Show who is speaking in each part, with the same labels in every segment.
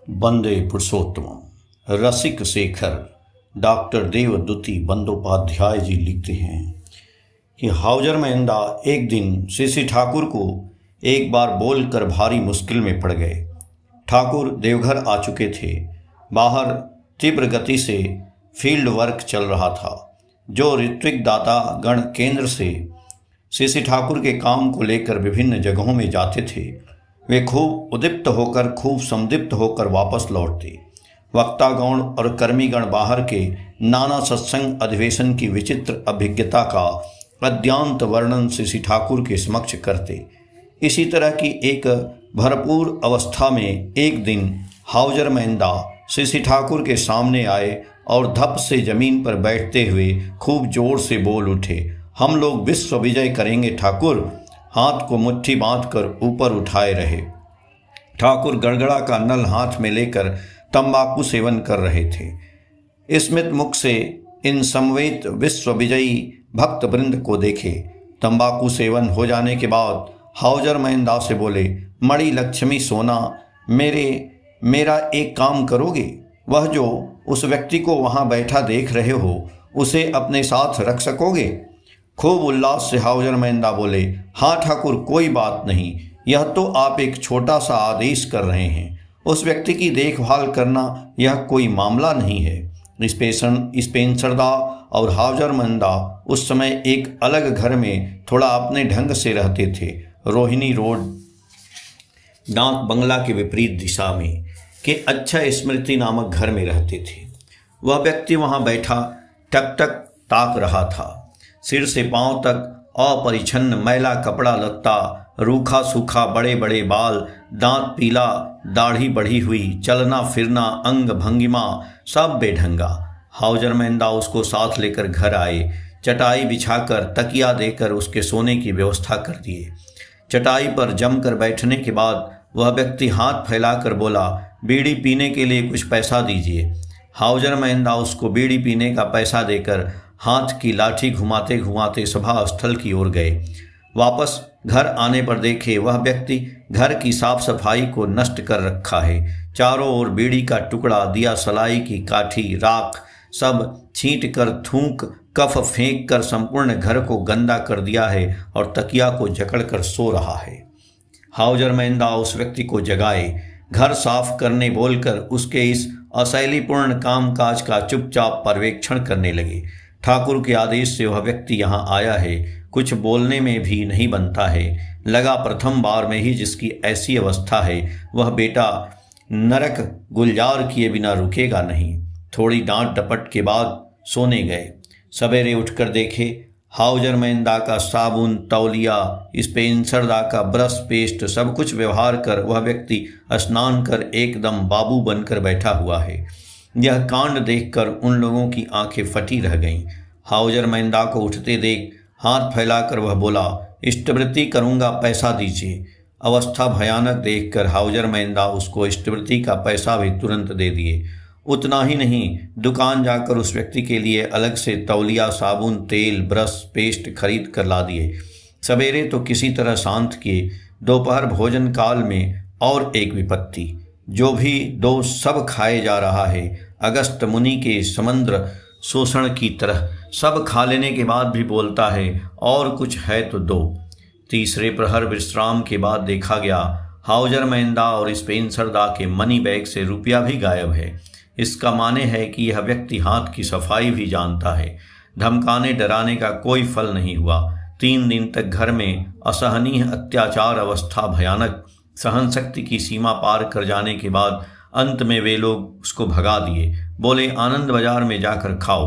Speaker 1: वंदे पुरुषोत्तम रसिक Shekhar doctor देवदूती Bandyopadhyay जी लिखते हैं कि हाउजर महिंदा एक दिन श्री ठाकुर को एक बार बोलकर भारी मुश्किल में पड़ गए। ठाकुर देवघर आ चुके थे। बाहर तीव्र गति से फील्ड वर्क चल रहा था। जो ऋत्विक दाता गण केंद्र से श्री ठाकुर के काम को लेकर विभिन्न जगहों में जाते थे, वे खूब उद्दीप्त होकर, खूब संदीप्त होकर वापस लौटते। वक्तागण और कर्मीगण बाहर के नाना सत्संग अधिवेशन की विचित्र अभिज्ञता का अद्यांत वर्णन श्री ठाकुर के समक्ष करते। इसी तरह की एक भरपूर अवस्था में एक दिन हाउजर महिंदा श्री ठाकुर के सामने आए और धप से जमीन पर बैठते हुए खूब जोर से बोल उठे, हम लोग विश्व विजय करेंगे ठाकुर। हाथ को मुट्ठी बांधकर ऊपर उठाए रहे। ठाकुर गड़गड़ा का नल हाथ में लेकर तंबाकू सेवन कर रहे थे। स्मित मुख से इन समवेत विश्व विजयी भक्त वृंद को देखे। तंबाकू सेवन हो जाने के बाद हाउजर महिंदा से बोले, मणि लक्ष्मी सोना, मेरा एक काम करोगे? वह जो उस व्यक्ति को वहां बैठा देख रहे हो, उसे अपने साथ रख सकोगे? खूब उल्लास से हाउजर महिंदा बोले, हाँ ठाकुर, कोई बात नहीं, यह तो आप एक छोटा सा आदेश कर रहे हैं। उस व्यक्ति की देखभाल करना यह कोई मामला नहीं है। स्पेंसरदा और हाउजर महिंदा उस समय एक अलग घर में थोड़ा अपने ढंग से रहते थे। रोहिणी रोड डाक बंगला के विपरीत दिशा में के अच्छा स्मृति नामक घर में रहते थे। वह व्यक्ति वहां बैठा टक ताक रहा था। सिर से पांव तक अपरिछन्न मैला कपड़ा लत्ता, रूखा सूखा, बड़े बड़े बाल, दांत पीला, दाढ़ी बढ़ी हुई, चलना फिरना, अंग भंगिमा सब बेढंगा। हाउजर महिंदा उसको साथ लेकर घर आए। चटाई बिछाकर तकिया देकर उसके सोने की व्यवस्था कर दिए। चटाई पर जमकर बैठने के बाद वह व्यक्ति हाथ फैलाकर बोला, बीड़ी पीने के लिए कुछ पैसा दीजिए। हाउजर महिंदा उसको बीड़ी पीने का पैसा देकर हाथ की लाठी घुमाते घुमाते सभा स्थल की ओर गए। वापस घर आने पर देखे वह व्यक्ति घर की साफ सफाई को नष्ट कर रखा है। चारों ओर बीड़ी का टुकड़ा, दिया सलाई की काठी, राख सब छींट कर, थूक, कफ फेंक कर संपूर्ण घर को गंदा कर दिया है और तकिया को जकड़ कर सो रहा है। हाउजर महिंदा उस व्यक्ति को जगाए, घर साफ करने बोलकर उसके इस अशैलीपूर्ण कामकाज का चुपचाप पर्यवेक्षण करने लगे। ठाकुर के आदेश से वह व्यक्ति यहाँ आया है, कुछ बोलने में भी नहीं बनता है। लगा प्रथम बार में ही जिसकी ऐसी अवस्था है, वह बेटा नरक गुलजार किए बिना रुकेगा नहीं। थोड़ी डांट डपट के बाद सोने गए। सवेरे उठकर देखे हाउजर महिंदा का साबुन, तौलिया, स्पेंसरदा का ब्रश, पेस्ट सब कुछ व्यवहार कर वह व्यक्ति स्नान कर एकदम बाबू बनकर बैठा हुआ है। यह कांड देखकर उन लोगों की आंखें फटी रह गईं। हाउजर महिंदा को उठते देख हाथ फैलाकर वह बोला, इष्टवृत्ति करूंगा, पैसा दीजिए। अवस्था भयानक देखकर हाउजर महिंदा उसको इष्टवृत्ति का पैसा भी तुरंत दे दिए। उतना ही नहीं, दुकान जाकर उस व्यक्ति के लिए अलग से तौलिया, साबुन, तेल, ब्रश, पेस्ट खरीद कर ला दिए। सवेरे तो किसी तरह शांत किए। दोपहर भोजन काल में और एक विपत्ति, जो भी दो सब खाए जा रहा है। अगस्त मुनि के समंद्र शोषण की तरह सब खा लेने के बाद भी बोलता है, और कुछ है तो दो। तीसरे प्रहर विश्राम के बाद देखा गया हाउजर महिंदा और स्पेंसरदा के मनी बैग से रुपया भी गायब है। इसका माने है कि यह व्यक्ति हाथ की सफाई भी जानता है। धमकाने डराने का कोई फल नहीं हुआ। 3 दिन तक घर में असहनीय अत्याचार, अवस्था भयानक, सहन शक्ति की सीमा पार कर जाने के बाद अंत में वे लोग उसको भगा दिए। बोले, आनंद बाजार में जाकर खाओ।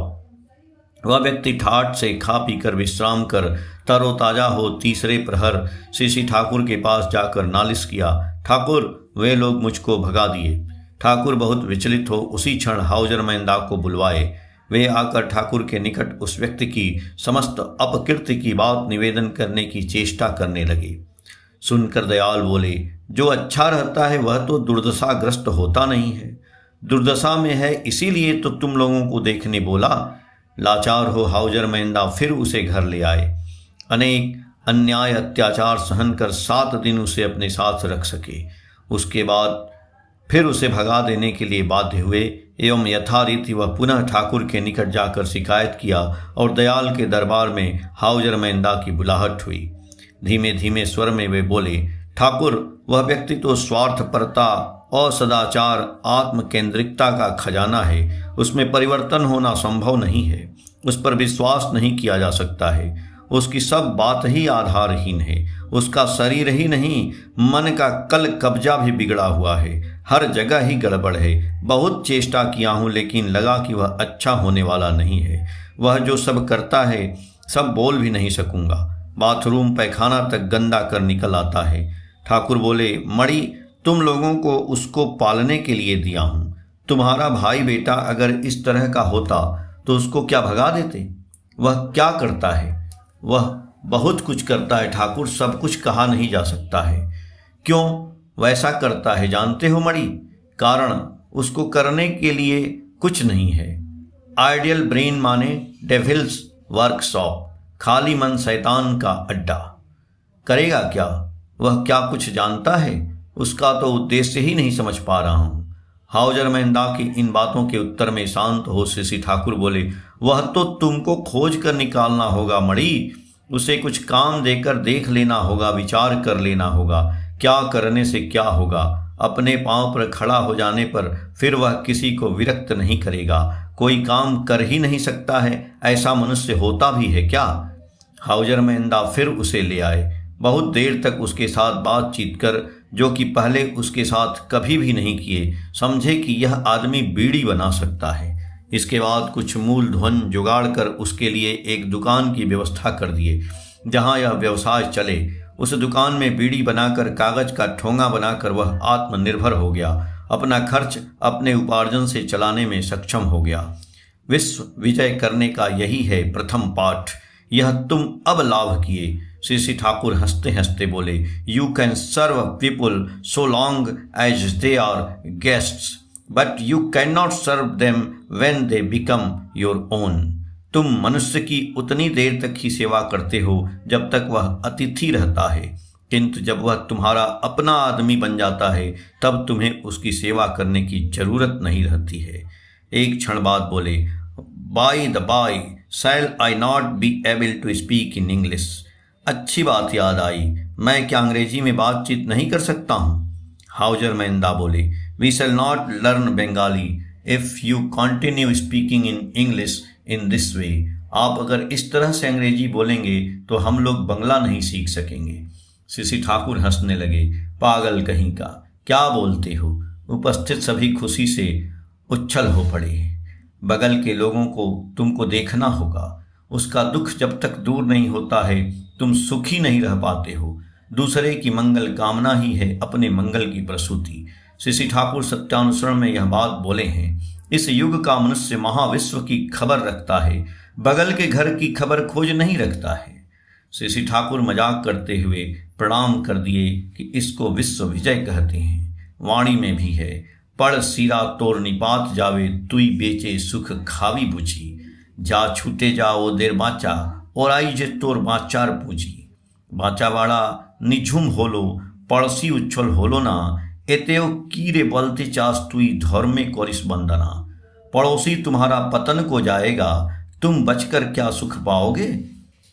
Speaker 1: वह व्यक्ति ठाठ से खा पीकर विश्राम कर तरोताजा हो तीसरे प्रहर श्री ठाकुर के पास जाकर नालिश किया, ठाकुर, वे लोग मुझको भगा दिए। ठाकुर बहुत विचलित हो उसी क्षण हाउजर महिंदा को बुलवाए। वे आकर ठाकुर के निकट उस व्यक्ति की समस्त अपकीर्ति की बात निवेदन करने की चेष्टा करने लगे। सुनकर दयाल बोले, जो अच्छा रहता है वह तो दुर्दशाग्रस्त होता नहीं है। दुर्दशा में है इसीलिए तो तुम लोगों को देखने बोला। लाचार हो हाउजर महिंदा फिर उसे घर ले आए। अनेक अन्याय अत्याचार सहन कर 7 दिन उसे अपने साथ रख सके। उसके बाद फिर उसे भगा देने के लिए बाध्य हुए एवं यथारीति वह पुनः ठाकुर के निकट जाकर शिकायत किया और दयाल के दरबार में हाउजर मैंदा की बुलाहट हुई। धीमे धीमे स्वर में वे बोले, ठाकुर, वह व्यक्ति तो स्वार्थपरता और सदाचार आत्म केंद्रिकता का खजाना है। उसमें परिवर्तन होना संभव नहीं है। उस पर विश्वास नहीं किया जा सकता है। उसकी सब बात ही आधारहीन है। उसका शरीर ही नहीं, मन का कल कब्जा भी बिगड़ा हुआ है। हर जगह ही गड़बड़ है। बहुत चेष्टा किया हूँ, लेकिन लगा कि वह अच्छा होने वाला नहीं है। वह जो सब करता है सब बोल भी नहीं सकूंगा। बाथरूम पैखाना तक गंदा कर निकल आता है। ठाकुर बोले, मणि, तुम लोगों को उसको पालने के लिए दिया हूँ। तुम्हारा भाई बेटा अगर इस तरह का होता तो उसको क्या भगा देते? वह क्या करता है? वह बहुत कुछ करता है ठाकुर, सब कुछ कहा नहीं जा सकता है। क्यों वैसा करता है जानते हो मणि? कारण उसको करने के लिए कुछ नहीं है। आइडियल ब्रेन माने डेविल्स वर्कशॉप, खाली मन शैतान का अड्डा। करेगा क्या? वह क्या कुछ जानता है? उसका तो उद्देश्य ही नहीं समझ पा रहा हूं। हाउजर मैंदा की इन बातों के उत्तर में शांत हो श्री ठाकुर बोले, वह तो तुमको खोज कर निकालना होगा मणि। उसे कुछ काम देकर देख लेना होगा, विचार कर लेना होगा। क्या करने से क्या होगा? अपने पांव पर खड़ा हो जाने पर फिर वह किसी को विरक्त नहीं करेगा। कोई काम कर ही नहीं सकता है, ऐसा मनुष्य होता भी है क्या? हाउजर मैंदा फिर उसे ले आए। बहुत देर तक उसके साथ बातचीत कर, जो कि पहले उसके साथ कभी भी नहीं किए, समझे कि यह आदमी बीड़ी बना सकता है। इसके बाद कुछ मूलधन जुगाड़ कर उसके लिए एक दुकान की व्यवस्था कर दिए जहां यह व्यवसाय चले। उस दुकान में बीड़ी बनाकर कागज का ठोंगा बनाकर वह आत्मनिर्भर हो गया। अपना खर्च अपने उपार्जन से चलाने में सक्षम हो गया। विश्व विजय करने का यही है प्रथम पाठ। यह तुम अब लाभ किए। श्री ठाकुर हंसते हंसते बोले, you can serve people so long as they are guests, but you can not serve them when they become your own. तुम मनुष्य की उतनी देर तक ही सेवा करते हो जब तक वह अतिथि रहता है, किंतु जब वह तुम्हारा अपना आदमी बन जाता है तब तुम्हें उसकी सेवा करने की जरूरत नहीं रहती है। एक क्षण बाद बोले, by the by, shall I not be able to speak in English? अच्छी बात याद आई, मैं क्या अंग्रेजी में बातचीत नहीं कर सकता हूँ? हाउजर मैंदा बोले, we shall not learn Bengali if you continue speaking in English in this way. आप अगर इस तरह से अंग्रेजी बोलेंगे तो हम लोग बंगला नहीं सीख सकेंगे। श्री ठाकुर हंसने लगे, पागल कहीं का, क्या बोलते हो? उपस्थित सभी खुशी से उच्छल हो पड़े। बगल के लोगों को तुमको देखना होगा। उसका दुख जब तक दूर नहीं होता है तुम सुखी नहीं रह पाते हो। दूसरे की मंगल कामना ही है अपने मंगल की प्रसूति। श्री ठाकुर सत्यानुसरण में यह बात बोले हैं। इस युग का मनुष्य महाविश्व की खबर रखता है, बगल के घर की खबर खोज नहीं रखता है। श्री ठाकुर मजाक करते हुए प्रणाम कर दिए कि इसको विश्व विजय कहते हैं। वाणी में भी है, पढ़ सिरा तोर निपात जावे, तुई बेचे सुख खावी बुझी। जा छूटे जा ओ देर बाचा, और आई जे तोर बाचार पूजी। बाचावाड़ा निझुम होलो, पड़सी उच्छल होलो ना, एतेओ कीरे बलते चास तुई धर्मे करिस बंदना। पड़ोसी तुम्हारा पतन को जाएगा, तुम बचकर क्या सुख पाओगे?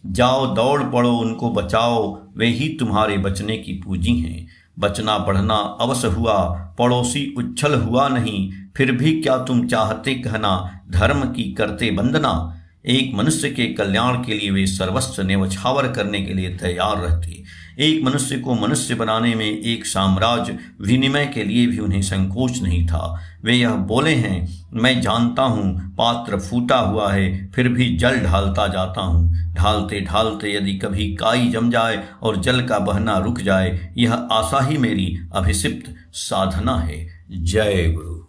Speaker 1: जाओ दौड़ पड़ो, उनको बचाओ, वे ही तुम्हारे बचने की पूंजी हैं। बचना बढ़ना अवश्य हुआ, पड़ोसी उच्छल हुआ नहीं, फिर भी क्या तुम चाहते कहना, धर्म की करते बंदना। एक मनुष्य के कल्याण के लिए वे सर्वस्व न्यौछावर करने के लिए तैयार रहते। एक मनुष्य को मनुष्य बनाने में एक साम्राज्य विनिमय के लिए भी उन्हें संकोच नहीं था। वे यह बोले हैं, मैं जानता हूँ पात्र फूटा हुआ है, फिर भी जल ढालता जाता हूँ। ढालते ढालते यदि कभी काई जम जाए और जल का बहना रुक जाए, यह आशा ही मेरी अभिषिप्त साधना है। जय गुरु।